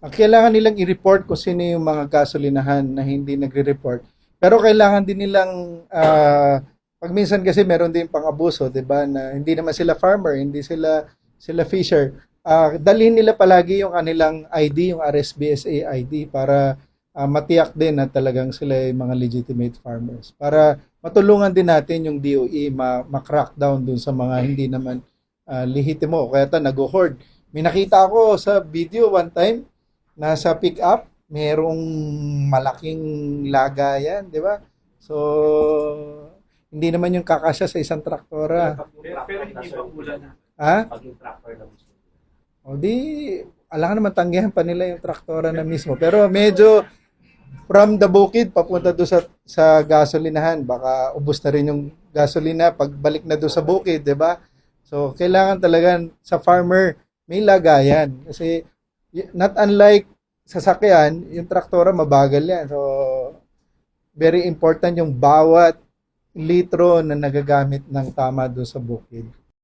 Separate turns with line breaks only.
Ang kailangan nilang i-report kung sino yung mga gasolinahan na hindi nagre-report. Pero kailangan din nilang, pag minsan kasi meron din pang-abuso, 'di ba? Na hindi naman sila farmer, hindi sila fisher. Dalhin nila palagi yung kanilang ID, yung RSBSA ID para matiyak din na talagang sila ay mga legitimate farmers. Para matulungan din natin yung DOE ma-crack down dun sa mga hindi naman lehitimo. Kaya nag-hoard. May nakita ako sa video one time, nasa pick-up, merong malaking lagayan, di ba? So, hindi naman yung kakasya sa isang traktora.
Pero hindi pa ulan na.
Ha?
Pag yung tractor na mismo.
O di, alangan naman tanggihan pa nila yung traktora na mismo. Pero medyo from the bukid papunta doon sa gasolinahan, baka ubos na rin yung gasolina pagbalik na doon sa bukid, 'di ba? So kailangan talaga sa farmer may lagayan kasi not unlike sasakyan, yung traktora mabagal yan. So very important yung bawat litro na nagagamit ng tama doon sa bukid.